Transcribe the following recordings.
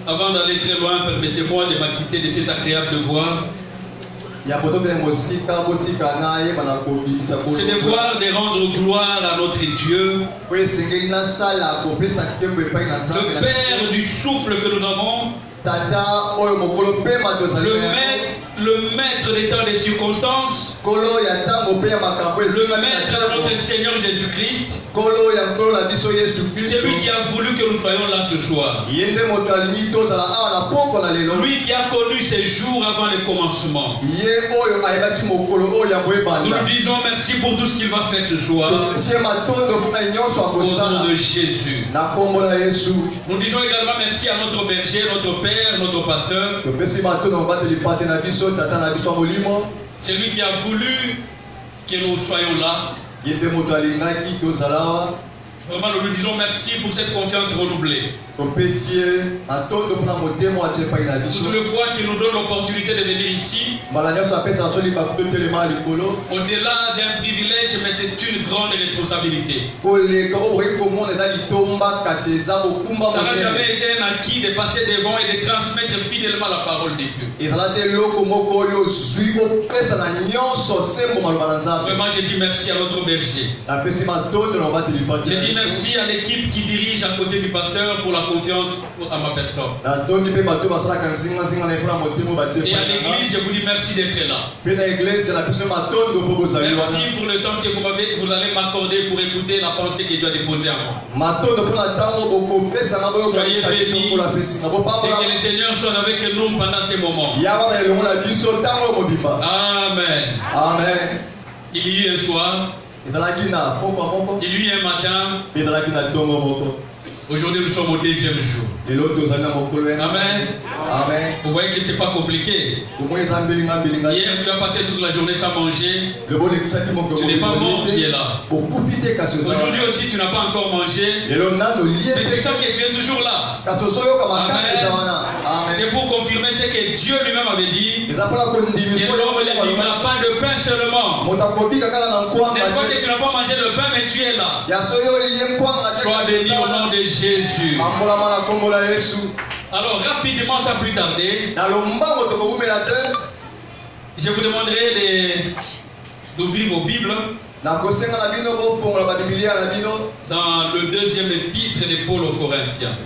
Avant d'aller très loin, permettez-moi de m'acquitter de cette agréable voix. C'est de voir, de rendre gloire à notre Dieu, le Père du souffle que nous avons, le maître des temps et des circonstances, le maître de notre Seigneur Jésus-Christ. C'est lui qui a voulu que nous soyons là ce soir. Lui qui a connu ces jours avant le commencement. Nous lui disons merci pour tout ce qu'il va faire ce soir. Au nom de Jésus. Nous disons également merci à notre berger, notre père, notre pasteur. C'est lui qui a voulu que nous soyons là. Vraiment, nous lui disons merci pour cette confiance renouvelée. Toutes les fois qu'il nous donne l'opportunité de venir ici, au-delà d'un privilège, mais c'est une grande responsabilité. Ça n'a jamais été un acquis de passer devant et de transmettre fidèlement la parole de Dieu. Vraiment, je dis merci à notre berger. Je dis merci à l'équipe qui dirige à côté du pasteur pour la la confiance à ma personne. Et à l'église, je vous dis merci d'être là. Merci pour le temps que vous allez m'accorder pour écouter la pensée que Dieu a déposée à moi. Soyez bénis et que le Seigneur soit avec nous pendant ces moments. Amen. Amen. Il y a eu un soir. Il y a eu un matin. Aujourd'hui, nous sommes au deuxième jour. Amen. Amen. Vous voyez que ce n'est pas compliqué. Hier, tu as passé toute la journée sans manger. Tu n'es pas mort, tu es là. Aujourd'hui aussi, tu n'as pas encore mangé. Mais tu sens que tu es toujours là. Amen. C'est pour confirmer ce que Dieu lui-même avait dit. Que l'homme ne vivra pas de pain seulement. N'est-ce pas que tu n'as pas mangé de pain, mais tu es là. Sois béni au nom de Jésus. Alors rapidement, sans plus tarder, je vous demanderai d'ouvrir vos Bibles dans le deuxième épître de Paul aux Corinthiens.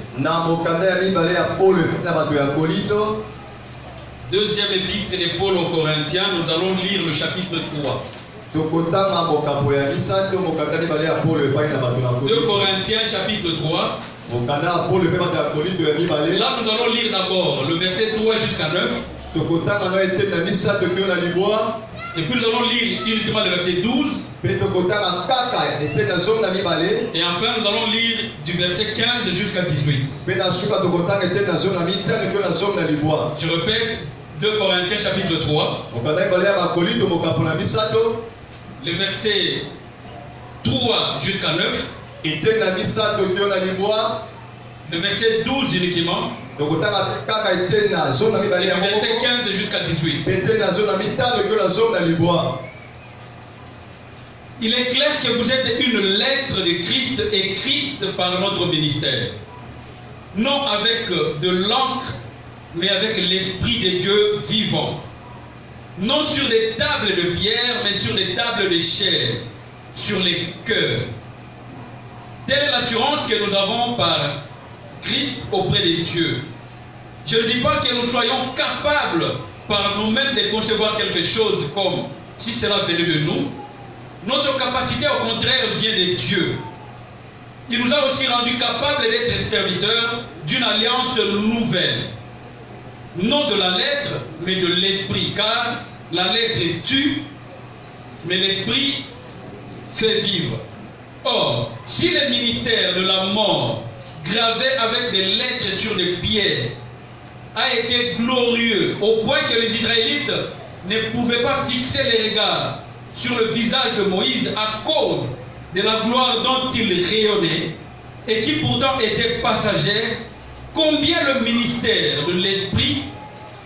Deuxième épître de Paul aux Corinthiens, nous allons lire le chapitre 3. 2 Corinthiens chapitre 3. Là nous allons lire d'abord le verset 3 jusqu'à 9. Et puis nous allons lire uniquement le verset 12. Et enfin nous allons lire du verset 15 jusqu'à 18. Je répète, 2 Corinthiens chapitre 3. Le verset 3 jusqu'à 9. Le verset 12 uniquement. Et le verset 15 jusqu'à 18. Il est clair que vous êtes une lettre de Christ écrite par notre ministère. Non avec de l'encre, mais avec l'Esprit de Dieu vivant. Non sur des tables de pierre, mais sur des tables de chair, sur les cœurs. Telle est l'assurance que nous avons par Christ auprès de Dieu. Je ne dis pas que nous soyons capables par nous-mêmes de concevoir quelque chose comme si cela venait de nous. Notre capacité, au contraire, vient de Dieu. Il nous a aussi rendus capables d'être serviteurs d'une alliance nouvelle. Non de la lettre, mais de l'esprit. Car la lettre tue, mais l'esprit fait vivre. Or, si le ministère de la mort, gravé avec des lettres sur des pierres, a été glorieux au point que les Israélites ne pouvaient pas fixer les regards sur le visage de Moïse à cause de la gloire dont il rayonnait et qui pourtant était passagère, combien le ministère de l'Esprit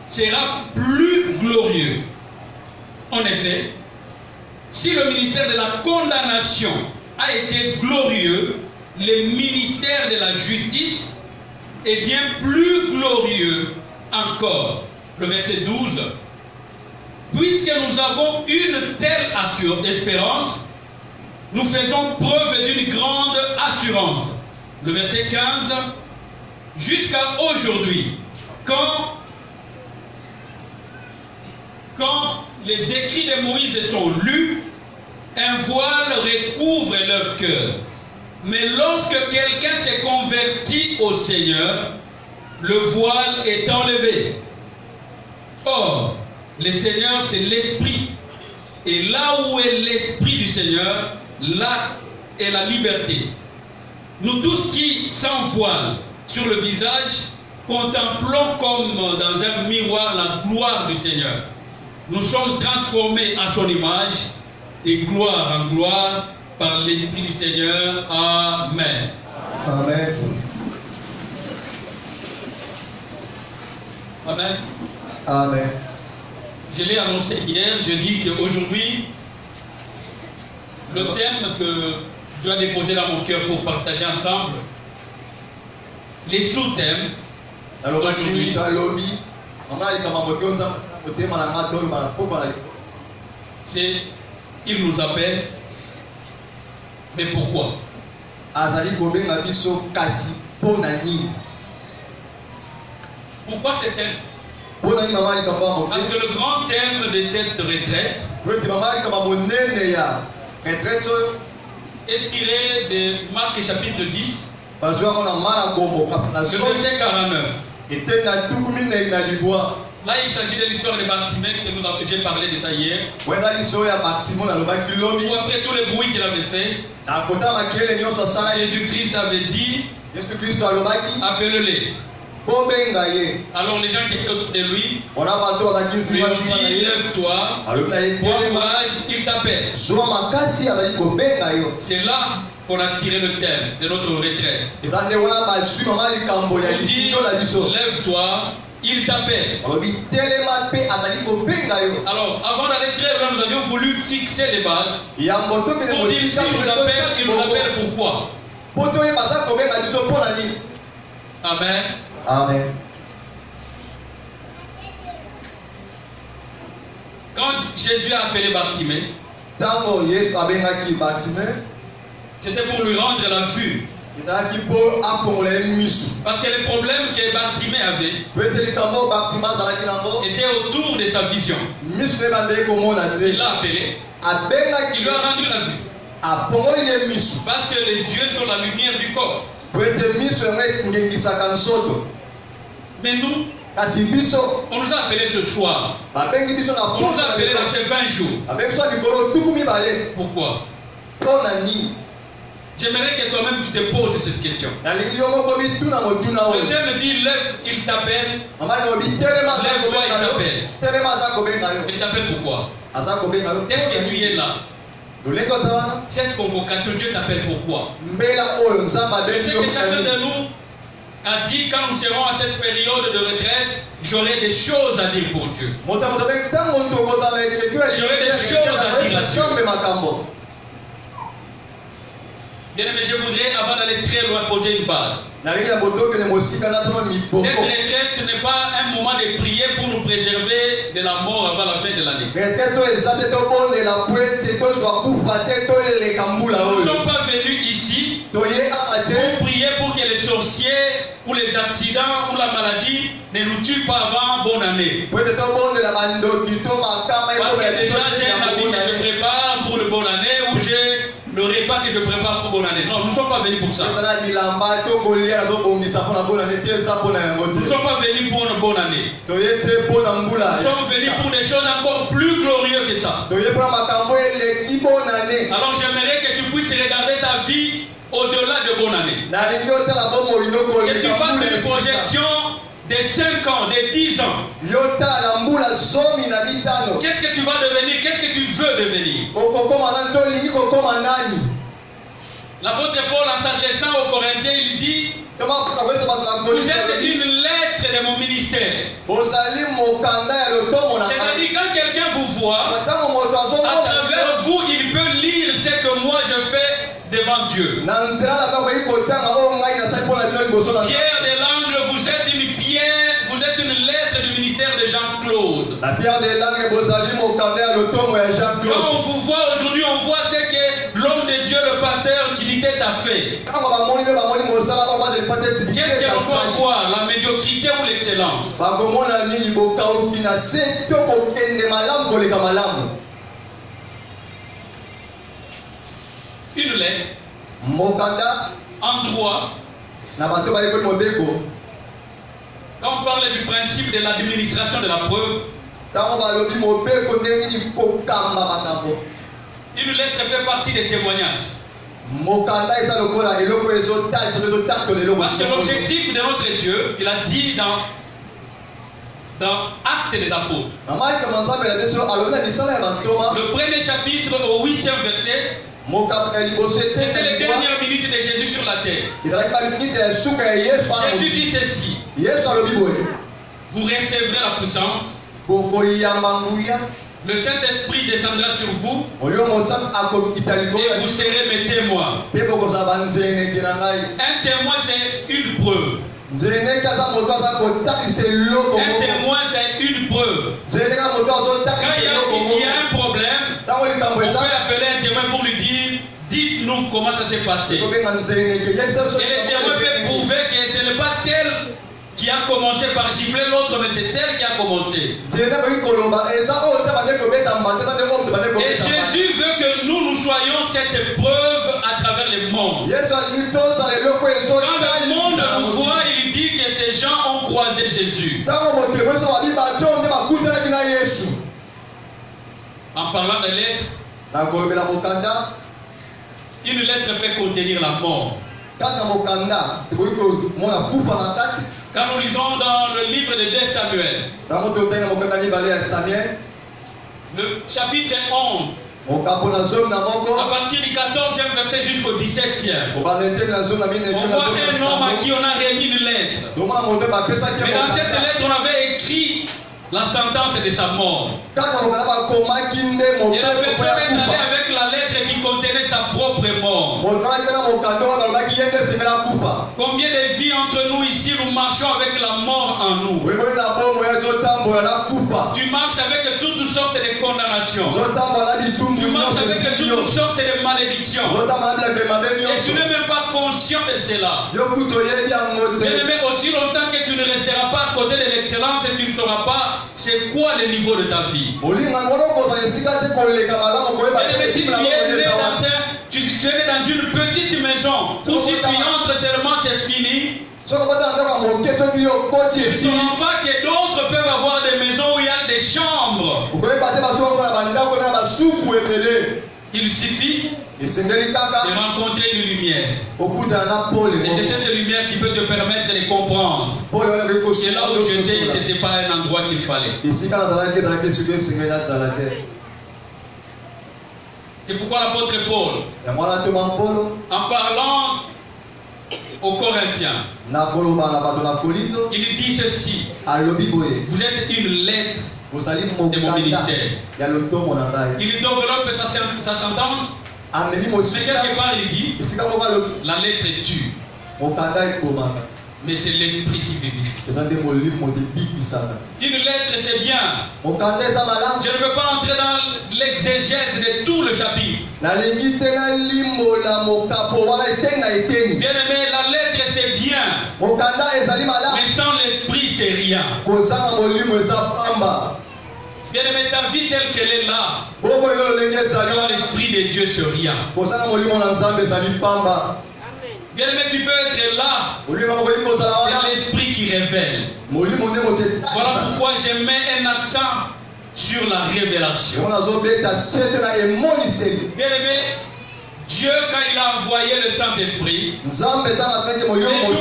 sera plus glorieux. En effet, si le ministère de la condamnation a été glorieux, le ministère de la justice est bien plus glorieux encore. Le verset 12. Puisque nous avons une telle espérance, nous faisons preuve d'une grande assurance. Le verset 15. Jusqu'à aujourd'hui, quand les écrits de Moïse sont lus, un voile recouvre leur cœur. Mais lorsque quelqu'un s'est converti au Seigneur, le voile est enlevé. Or, le Seigneur, c'est l'Esprit. Et là où est l'Esprit du Seigneur, là est la liberté. Nous tous qui, sans voile sur le visage, contemplons comme dans un miroir la gloire du Seigneur. Nous sommes transformés à son image, et gloire en gloire, par l'Esprit du Seigneur. Amen. Amen. Amen. Amen. Je l'ai annoncé hier, je dis qu'aujourd'hui, le thème que Dieu a déposé dans mon cœur pour partager ensemble, les sous-thèmes d'aujourd'hui, c'est il nous appelle, mais pourquoi? Pourquoi ce thème? Parce que le grand thème de cette retraite est tiré de Marc chapitre 10, le verset 49. Là, il s'agit de l'histoire de Bartimée, que j'ai parlé de ça hier. Ou après tout le bruit qu'il avait fait, Jésus-Christ avait dit, appelez-les. Alors les gens qui étaient autour de lui, lui ont dit, lève-toi, prends courage, il t'appelle. C'est là qu'on a tiré le thème de notre retraite. Il dit, lève-toi, il t'appelle. Alors, avant d'aller très loin, nous avions voulu fixer les bases. Pour dire, s'il nous appelle, il nous appelle pourquoi? Amen. Amen. Quand Jésus a appelé Bartimée, c'était pour lui rendre la vue. Parce que le problème que Bartimée avait était autour de sa vision. Il l'a appelé, il lui a rendu la vue. Parce que les yeux sont la lumière du corps. Mais nous, on nous a appelés ce soir. On nous a appelés dans ces 20 jours. Pourquoi? J'aimerais que toi-même tu te poses cette question. Le thème dit, lève, il t'appelle. Lève-toi, il t'appelle. Il t'appelle pourquoi? Tel que tu es là, cette convocation, Dieu t'appelle pourquoi? Je sais que chacun de nous a dit, quand nous serons à cette période de retraite, j'aurai des choses à dire pour Dieu. J'aurai des choses à dire à Dieu. Bien aimé, je voudrais, avant d'aller très loin, poser une base. Cette retraite n'est pas un moment de prier pour nous préserver de la mort avant la fin de l'année. Nous ne sommes pas venus ici pour prier pour que les sorciers ou les accidents ou la maladie ne nous tuent pas avant bonne année. Parce que déjà j'ai un habit que je prépare pour le bonne année ou j'ai le repas que je prépare pour bonne année. Non, nous ne sommes pas venus pour ça. Nous ne sommes pas venus pour une bonne année. Nous sommes venus pour des choses encore plus glorieuses que ça. Alors j'aimerais que tu puisses regarder ta vie au-delà de bonne année. Que tu fasses une projection de 5 ans, de 10 ans. Qu'est-ce que tu vas devenir? Qu'est-ce que tu veux devenir? L'apôtre Paul, en s'adressant aux Corinthiens, il dit, vous êtes une lettre de mon ministère. C'est-à-dire, quand quelqu'un vous voit, à travers vous, il peut lire ce que moi je fais devant Dieu. Pierre de l'Angle, vous êtes une pierre, vous êtes une lettre du ministère de Jean-Claude. Quand on vous voit aujourd'hui, on voit ce que l'homme de Dieu, le pasteur Trinité a fait. Qu'est-ce qu'on doit voir? La médiocrité ou l'excellence? Une lettre, endroit. Quand on parle du principe de l'administration de la preuve, une lettre fait partie des témoignages. Parce que l'objectif de notre Dieu, il a dit dans Actes des Apôtres, le premier chapitre au 8e verset, c'était les dernières minutes de Jésus sur la terre. Jésus dit ceci: vous recevrez la puissance, le Saint-Esprit descendra sur vous et vous serez mes témoins. Un témoin, c'est une preuve. Un témoin, c'est une preuve. Quand il y a un problème, on peut appeler un témoin pour lui dire, dites-nous nous comment ça s'est passé. Et les témoins peuvent prouver que ce n'est pas tel qui a commencé par gifler l'autre, mais c'est tel qui a commencé. Et Jésus veut que nous soyons cette preuve à travers le monde. Quand le monde nous voit, il dit que ces gens ont croisé Jésus. En parlant de lettres, une lettre peut contenir la mort. Quand nous lisons dans le livre de 2 Samuel, le chapitre 11, à partir du 14e verset jusqu'au 17e, on voit un homme à qui on a remis une lettre. Mais dans cette lettre, on avait écrit la sentence de sa mort. Et la personne est allée avec la lettre qui contenait sa propre mort. Combien de vies entre nous ici, nous marchons avec la mort en nous. Tu marches avec toutes sortes de condamnations. Tu marches avec toutes sortes de malédictions. Et tu n'es même pas conscient de cela. Mais aussi longtemps que tu ne resteras pas à côté de l'excellence, tu ne sauras pas c'est quoi le niveau de ta vie. Et si tu es né dans une petite maison où si tu entres seulement c'est fini, tu ne sauras pas que d'autres peuvent avoir des maisons où il y a des chambres. Il suffit de rencontrer une lumière. Et c'est cette lumière qui peut te permettre de comprendre. Et là où j'étais, ce n'était pas un endroit qu'il fallait. C'est pourquoi l'apôtre Paul, en parlant aux Corinthiens, il dit ceci: vous êtes une lettre de mon ministère. Il développe sa sentence. Mais quelque part il dit la lettre tue, mais c'est l'esprit qui vivifie. Une lettre c'est bien. Je ne veux pas entrer dans l'exégèse de tout le chapitre. Bien aimé, la lettre c'est bien, mais sans l'esprit c'est rien. Bien aimé, ta vie telle qu'elle est là, sans l'esprit de Dieu c'est rien. Bien aimé, tu peux être là, c'est l'esprit qui révèle. Voilà pourquoi je mets un accent sur la révélation. Bien aimé, Dieu, quand il a envoyé le Saint-Esprit, les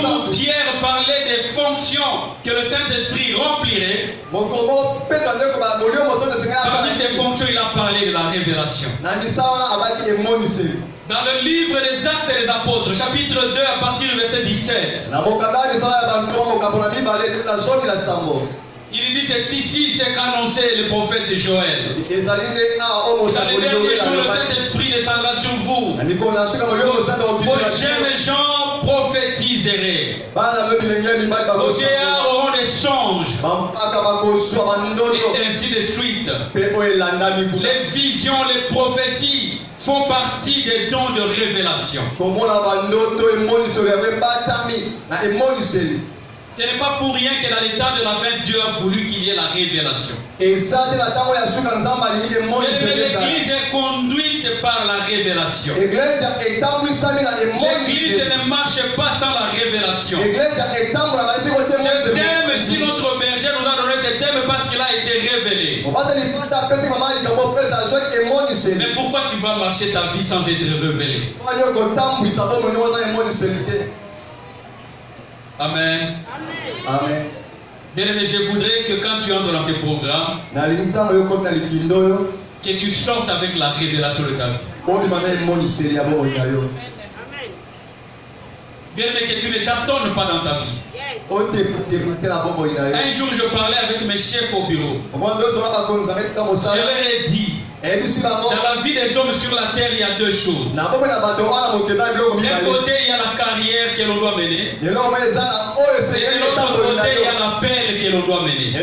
jours où Pierre parlait des fonctions que le Saint-Esprit remplirait, parmi ces fonctions, il a parlé de la révélation. Dans le livre des Actes des Apôtres, chapitre 2, à partir du verset 17, il dit c'est ici ce qu'annonçait le prophète Joël. Dans les derniers jours, le Saint-Esprit descendra sur vous. Vos jeunes gens prophétiseraient. Vos vieillards auront des songes. Et ainsi de suite. Les visions, les prophéties font partie des dons de révélation. Ce n'est pas pour rien que dans les temps de la fin, Dieu a voulu qu'il y ait la révélation. L'église est conduite par la révélation. L'église ne marche pas sans la révélation. Ce thème, si notre berger nous a donné ce thème, parce qu'il a été révélé. Mais pourquoi tu vas marcher ta vie sans être révélé? Amen. Amen. Bien aimé, je voudrais que quand tu entres dans ce programme, que tu sortes avec la révélation de ta vie. Bien aimé, que tu ne t'attends pas dans ta vie. Un jour, je parlais avec mes chefs au bureau. Je leur ai dit, dans la vie des hommes sur la terre, il y a deux choses. D'un côté, il y a la carrière que l'on doit mener. Et de l'autre côté, il y a l'appel que l'on doit mener.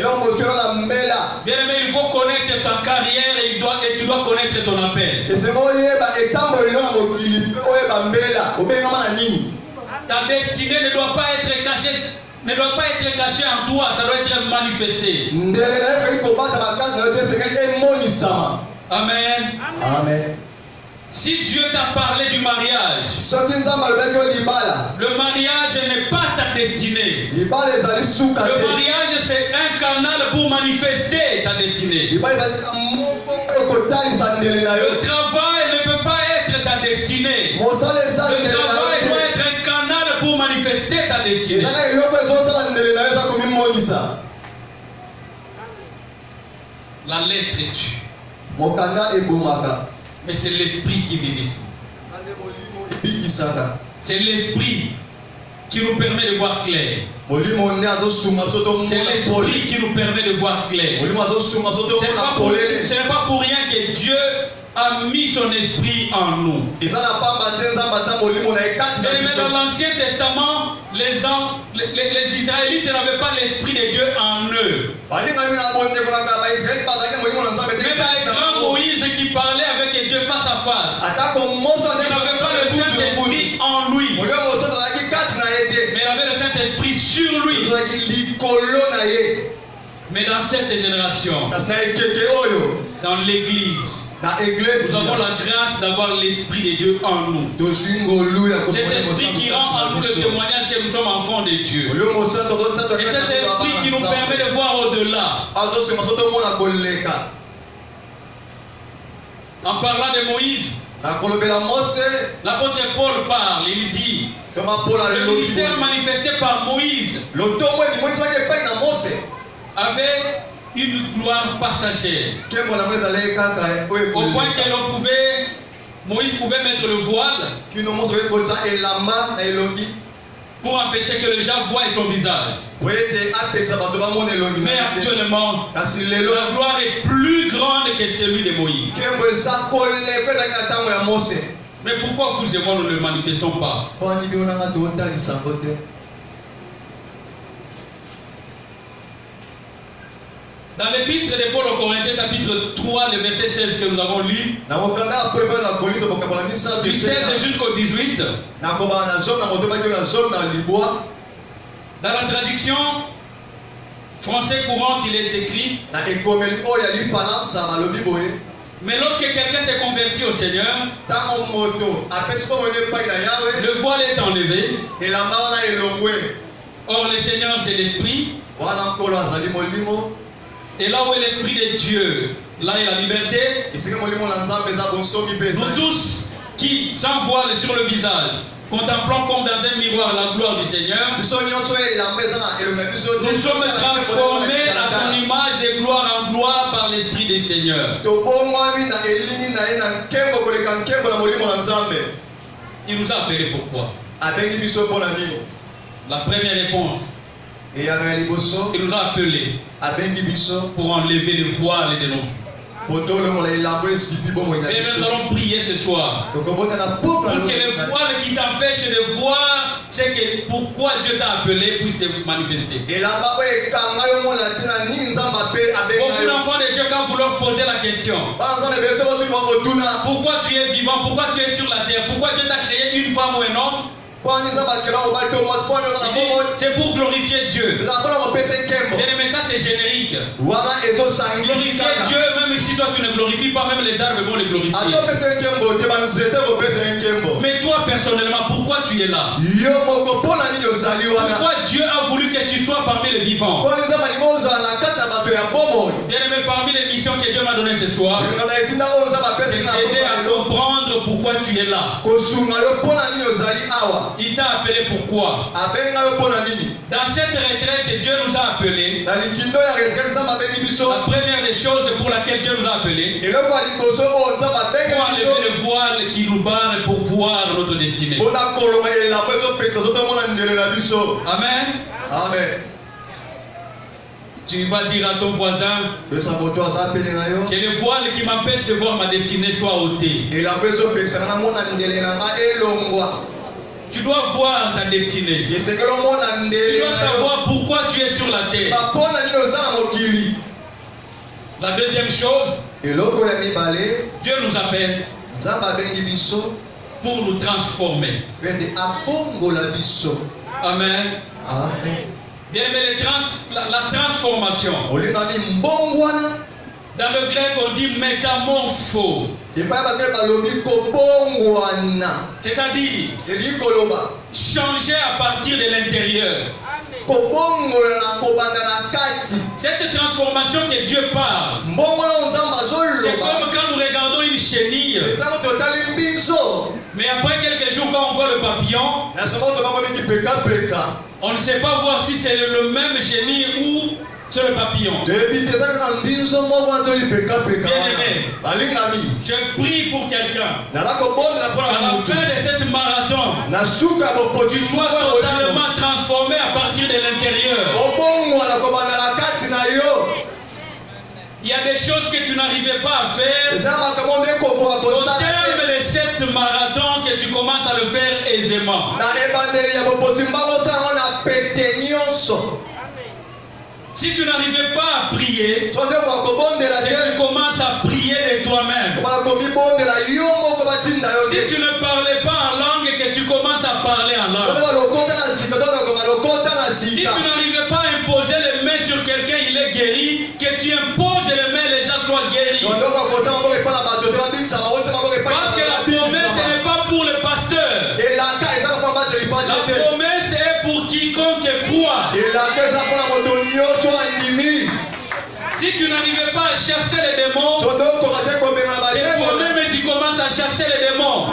Bien aimé, il faut connaître ta carrière et tu dois connaître ton appel. Ta destinée ne doit pas être cachée en toi, ça doit être manifesté. Amen. Amen. Si Dieu t'a parlé du mariage, le mariage n'est pas ta destinée. Le mariage, c'est un canal pour manifester ta destinée. Le travail ne peut pas être ta destinée. Le travail doit être un canal pour manifester ta destinée. La lettre tue. Mais c'est l'esprit qui vivifie. C'est l'esprit qui nous permet de voir clair. C'est l'esprit qui nous permet de voir clair. Ce n'est pas pour rien que Dieu a mis son esprit en nous. Mais dans l'Ancien Testament, les Israélites n'avaient pas l'esprit de Dieu en eux. Même les grands Moïse qui parlait avec Dieu face à face, il n'avait pas le Saint-Esprit en lui, mais il avait le Saint-Esprit sur lui. Mais dans cette génération, dans l'église, nous avons la grâce d'avoir l'Esprit de Dieu en nous. Cet esprit qui rend en nous le témoignage que nous sommes enfants de Dieu. Et cet esprit qui nous permet de voir au-delà. En parlant de Moïse, l'apôtre Paul parle, il dit, le ministère manifesté par Moïse avait une gloire passagère. Au point que Moïse pouvait mettre le voile pour empêcher que les gens voient ton visage. Mais actuellement, la gloire est plus grande que celui de Moïse. Mais pourquoi vous et moi nous ne le manifestons pas? Dans l'épître de Paul aux Corinthiens, chapitre 3, le verset 16 que nous avons lu, du 16 jusqu'au 18, dans la traduction français courante, il est écrit: mais lorsque quelqu'un s'est converti au Seigneur, le voile est enlevé. Or, le Seigneur, c'est l'Esprit. Et là où est l'Esprit de Dieu, là est la liberté. Nous tous qui, sans voile sur le visage, contemplons comme dans un miroir la gloire du Seigneur, nous sommes transformés à son image de gloire en gloire par l'Esprit du Seigneur. Il nous a appelés pourquoi? La première réponse, il nous a appelés pour enlever le voile de nos vies. Et nous allons prier ce soir pour que le voile qui t'empêche de voir, c'est que pourquoi Dieu t'a appelé puisse se manifester. Beaucoup d'enfants de Dieu, quand vous leur posez la question, pourquoi tu es vivant, pourquoi tu es sur la terre, pourquoi Dieu t'a créé une femme ou un homme, c'est pour glorifier Dieu. Mais ça c'est générique. Glorifier Dieu, même si toi tu ne glorifies pas, même les arbres vont le glorifier. Mais toi personnellement, pourquoi tu es là? Pourquoi Dieu a voulu que tu sois parmi les vivants? Bien aimé, parmi les missions que Dieu m'a données ce soir, c'est d'aider à comprendre pourquoi tu es là. Il t'a appelé pourquoi? Dans cette retraite, Dieu nous a appelés. La première des choses pour laquelle Dieu nous a appelés, pour enlever le voile qui nous barre pour voir notre destinée. Amen. Amen. Tu vas dire à ton voisin que le voile qui m'empêche de voir ma destinée soit ôté. Tu dois voir ta destinée. Tu dois savoir pourquoi tu es sur la terre. La deuxième chose, Dieu nous appelle pour nous transformer. Amen. Bien aimé, la transformation. Dans le grec, on dit métamorpho. C'est-à-dire changer à partir de l'intérieur. Cette transformation que Dieu parle, c'est comme quand nous regardons une chenille. Mais après quelques jours, quand on voit le papillon, on ne sait pas voir si c'est le même chenille ou c'est le papillon. Bien-aimé, je prie pour quelqu'un. À la fin de cette marathon, tu sois totalement transformé à partir de l'intérieur. Il y a des choses que tu n'arrivais pas à faire. Au terme de cette marathon, que tu commences à le faire aisément. Si tu n'arrivais pas à prier, tu commences à prier de toi-même. Si tu ne parlais pas en langue, que tu commences à parler en langue. Si tu n'arrivais pas à imposer les mains sur quelqu'un, il est guéri, que tu imposes les mains, les gens soient guéris. Parce que la promesse, ce n'est pas pour le pasteur. La promesse est pour quiconque croit. Si tu n'arrivais pas à chasser les démons, et toi-même tu commences à chasser les démons.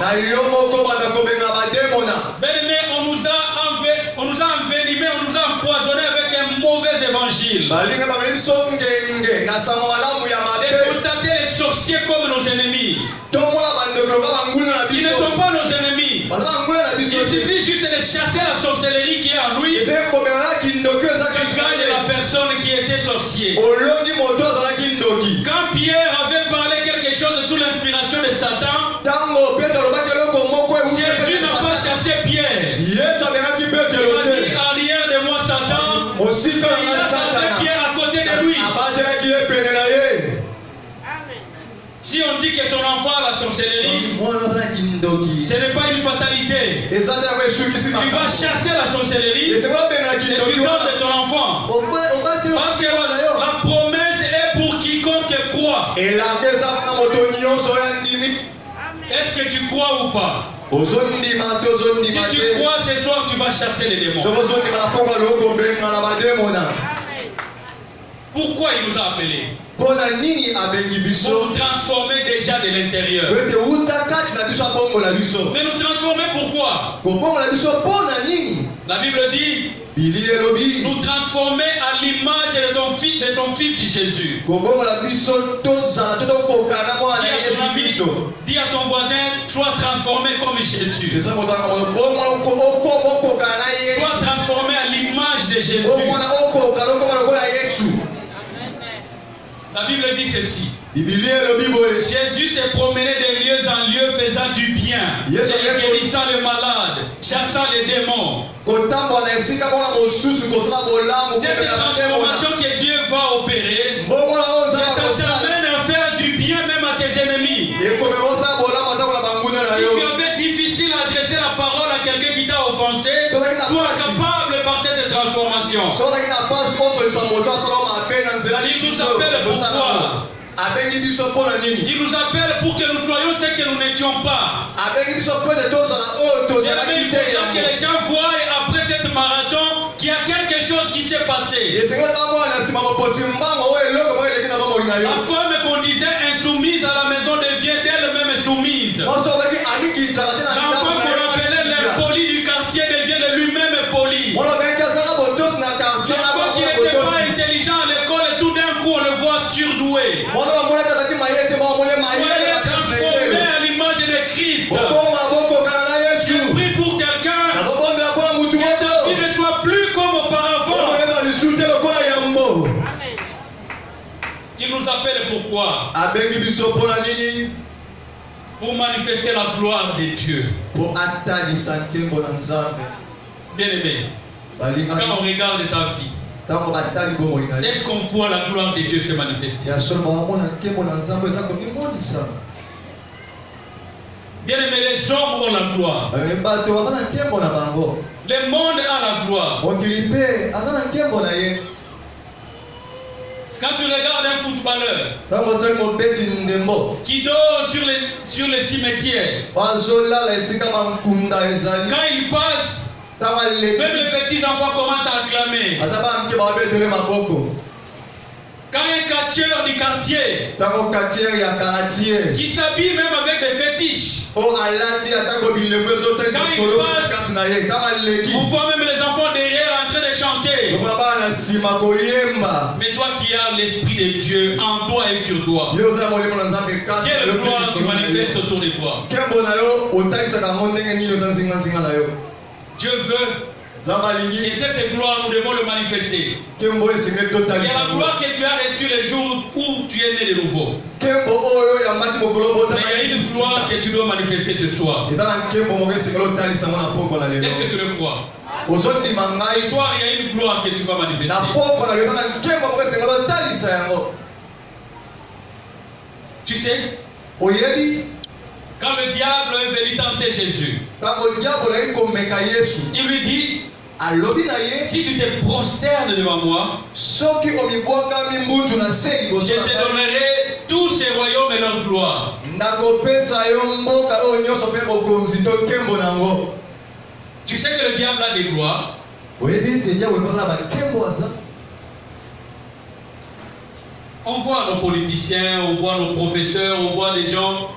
Bien-aimé, on nous a envenimés, on nous a empoisonnés avec un mauvais évangile. De constater les sorciers comme nos ennemis. Ils ne sont pas nos ennemis. Il suffit juste de chasser la sorcellerie qui est en lui. Tu gagnes la personne qui était sorcier. Quand Pierre avait parlé quelque chose sous l'inspiration de Satan, Jésus n'a pas chassé Pierre. Il a dit arrière de moi Satan. Il a gardé Pierre à côté de lui. Si on dit que ton enfant a la sorcellerie, ce n'est pas une fatalité. Tu vas chasser la sorcellerie et tu gardes ton enfant. Parce que la promesse est pour quiconque croit. Est-ce que tu crois ou pas? Si tu crois ce soir, tu vas chasser les démons. Pourquoi il nous a appelés? Pour nous transformer déjà de l'intérieur. Mais nous transformer pourquoi? La Bible dit nous transformer à l'image de ton fils Jésus. Dis à ton voisin, sois transformé comme Jésus. Sois transformé à l'image de Jésus. La Bible dit ceci. Jésus s'est promené de lieu en lieu faisant du bien, guérissant les malades, chassant les démons. Cette transformation que Dieu va opérer, ça t'amène à faire du bien même à tes ennemis. Si tu avais difficile à adresser la parole à quelqu'un qui t'a offensé, sois capable par cette transformation. Il nous appelle pourquoi? Il nous appelle pour que nous soyons ce que nous n'étions pas. Il faut que les gens voient après cette marathon qu'il y a quelque chose qui s'est passé. La femme qu'on disait insoumise à la maison devient d'elle-même soumise. L'enfant qu'on appelait l'impoli du quartier devient de lui-même poli. L'enfant qui n'était pas intelligent à l'école et tout d'un coup on le voit surdoué. Soyez transformés à l'image de Christ. Je prie pour quelqu'un que ta vie ne soit plus comme auparavant. Il nous appelle pourquoi? Pour manifester la gloire de Dieu. Bien aimé, quand on regarde ta vie, est-ce qu'on voit la gloire de Dieu se manifester? Bien aimé, les hommes ont la gloire. Le monde a la gloire. Quand tu regardes un footballeur qui dort sur les cimetières, quand il passe, même les petits enfants commencent à acclamer. Quand un catcheur du quartier qui s'habille même avec des fétiches, quand il passe, on voit même les enfants derrière en train de chanter. Mais toi qui as l'Esprit de Dieu en toi et sur toi, quelle gloire tu manifestes autour de toi. Dieu veut et cette gloire, nous devons le manifester. Il y a la gloire que tu as reçue le jour où tu es né de nouveau. Mais il y a une gloire que tu dois manifester ce soir. Est-ce que tu le crois? Ce soir, il y a une gloire que tu vas manifester. Tu sais, quand le diable est venu tenter Jésus, il lui dit, si tu te prosternes devant moi, je te donnerai tous ces royaumes et leur gloire. Tu sais que le diable a des gloires. On voit nos politiciens, on voit nos professeurs, on voit des gens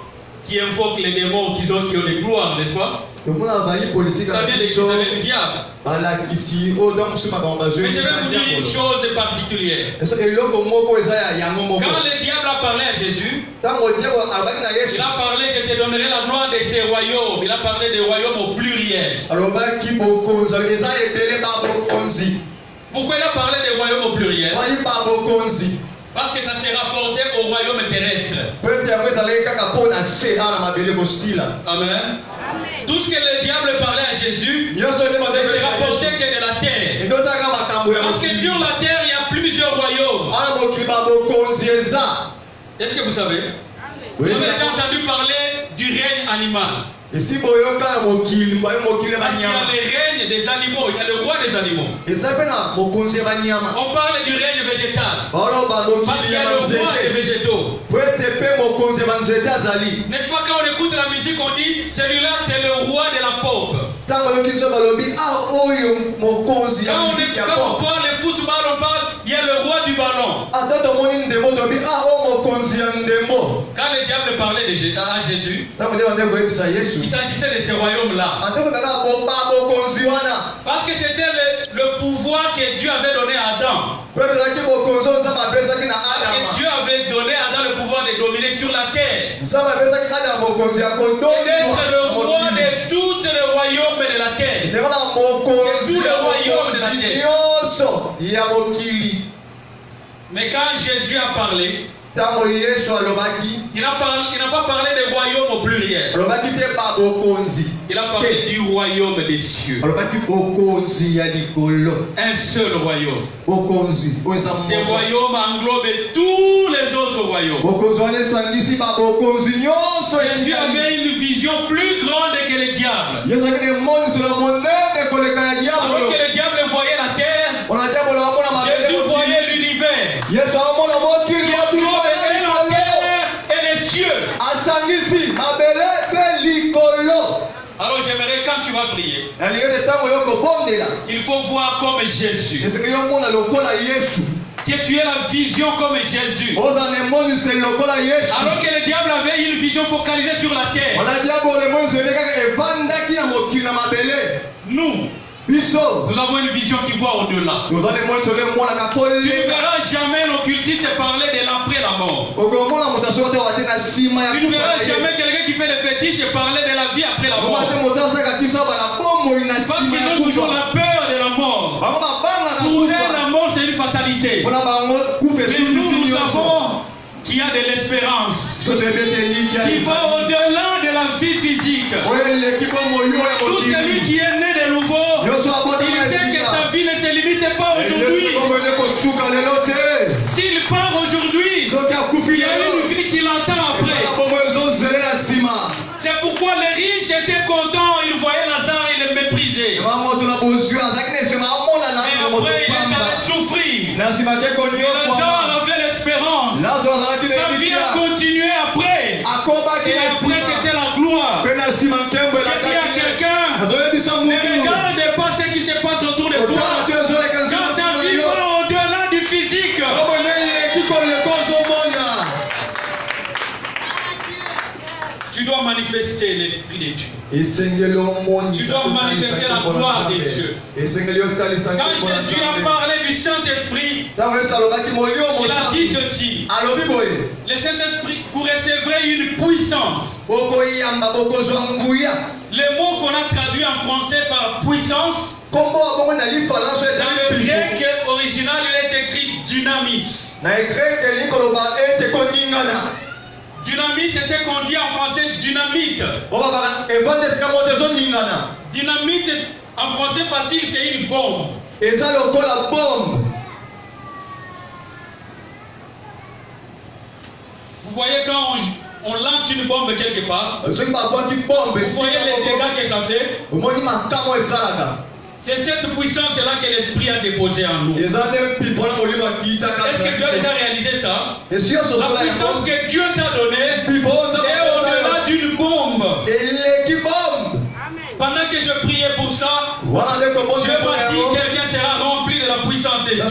qui invoquent les démons qui ont des gloires, n'est-ce pas? Ça vient du diable. Mais je vais vous dire une chose particulière. Quand le diable a parlé à Jésus, il a parlé, je te donnerai la gloire de ces royaumes. Il a parlé des royaumes au pluriel. Pourquoi il a parlé des royaumes au pluriel? Parce que ça s'est rapporté au royaume terrestre. Amen. Tout ce que le diable parlait à Jésus ne s'est rapporté que de la terre. Parce que sur la terre, il y a plusieurs royaumes. Est-ce que vous savez? Vous avez déjà entendu parler du règne animal. Parce qu'il y a le règne des animaux, il y a le roi des animaux. On parle du règne végétal. Parce qu'il y a le roi des végétaux. N'est-ce pas, quand on écoute la musique, on dit celui-là c'est le roi de la pop. Quand on voit le football, on parle il y a le roi du ballon. Quand le diable parlait à Jésus, il s'agissait de ces royaumes-là. Parce que c'était le pouvoir que Dieu avait donné à Adam. Parce que Dieu avait donné à Adam le pouvoir de dominer sur la terre. D'être le roi de tous les royaumes de la terre. De tous les royaumes de la terre. Mais quand Jésus a parlé, il n'a pas parlé des royaumes au pluriel. Il a parlé du royaume des cieux. Un seul royaume. Ce royaume englobe tous les autres royaumes. Jésus avait une vision plus grande que le diable. Alors que le diable voyait la terre, Jésus voyait l'univers. Il y a la terre et les cieux. Alors j'aimerais quand tu vas prier, il faut voir comme Jésus. Que tu aies la vision comme Jésus. Alors que le diable avait une vision focalisée sur la terre. Nous avons une vision qui voit au-delà. Tu ne verras jamais l'occultiste parler de l'après la mort. Tu ne verras jamais quelqu'un qui fait des fétiches parler de la vie après la mort. Parce qu'ils ont toujours la peur de la mort. Pour eux, la mort c'est une fatalité. Mais nous savons qu'il y a de l'espérance qui va au-delà de la vie physique. Tout celui qui est né de nouveau, il sait que sa vie ne se limite pas aujourd'hui. S'il part aujourd'hui, il y a une vie qui l'attend après. C'est pourquoi baptisé. Mais après, il est allé souffrir. Mais Lazare avait l'espérance. Sa vie a continué après. Et après, c'était la gloire. Je dis à quelqu'un, ne regarde pas ce qui se passe autour de toi. Quand ta vie va au-delà du physique, tu dois manifester l'Esprit de Dieu. Tu dois manifester la gloire de Dieu. Quand Jésus a parlé du Saint-Esprit, il a dit ceci. Le Saint-Esprit, vous recevrez une puissance. Le mot qu'on a traduit en français par puissance, dans le grec original, il est écrit dynamis. Dynamis, c'est ce qu'on dit en français dynamite. Dynamite, en français facile, c'est une bombe. Vous voyez quand on lance une bombe quelque part, vous voyez les dégâts que ça fait. C'est cette puissance-là que l'Esprit a déposée en nous. Est-ce que tu as déjà réalisé ça? La puissance que Dieu t'a donnée est au-delà d'une bombe. Pendant que je priais pour ça, Dieu m'a dit quelqu'un sera rempli de la puissance de Dieu.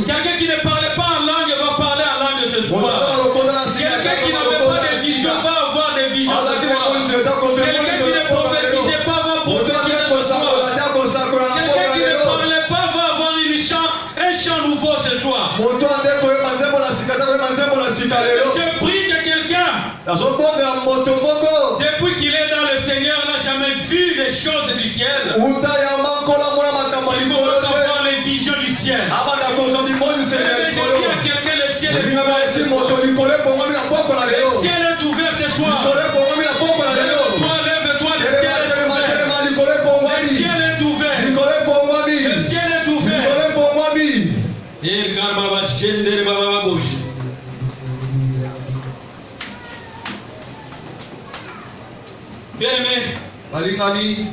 Quelqu'un qui ne parlait pas en langue va parler en langue ce soir. Quelqu'un qui n'avait pas de vision va avoir des visions ce soir. Quelqu'un qui ne prophétisait pas va prophétiser ce soir. Quelqu'un qui ne parlait pas va avoir un chant nouveau ce soir. Je prie que quelqu'un, depuis qu'il est dans le Seigneur, n'a jamais vu les choses du ciel. Il commence à voir les visions du ciel. Je dis à quelqu'un, le ciel est ouvert ce soir. Le ciel est ouvert ce soir. Lève-toi, le ciel est ouvert. Le ciel est ouvert. Le ciel est ouvert. Bien-aimé,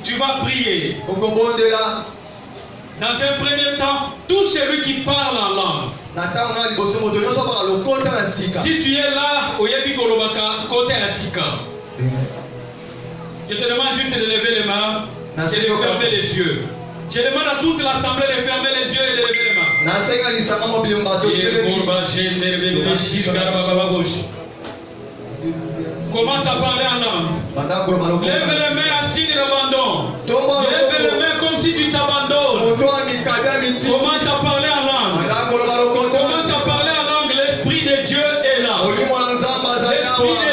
tu vas prier. Dans un premier temps, tout celui qui parle en langue. Si tu es là, je te demande juste de lever les mains et de fermer les yeux. Je demande à toute l'assemblée de fermer les yeux et de lever les mains. Commence à parler en langue. Lève les mains en signe d'abandon. Lève les mains comme si tu t'abandonnes. Commence à parler en langue. Commence à parler en langue. L'Esprit de Dieu est là. L'Esprit de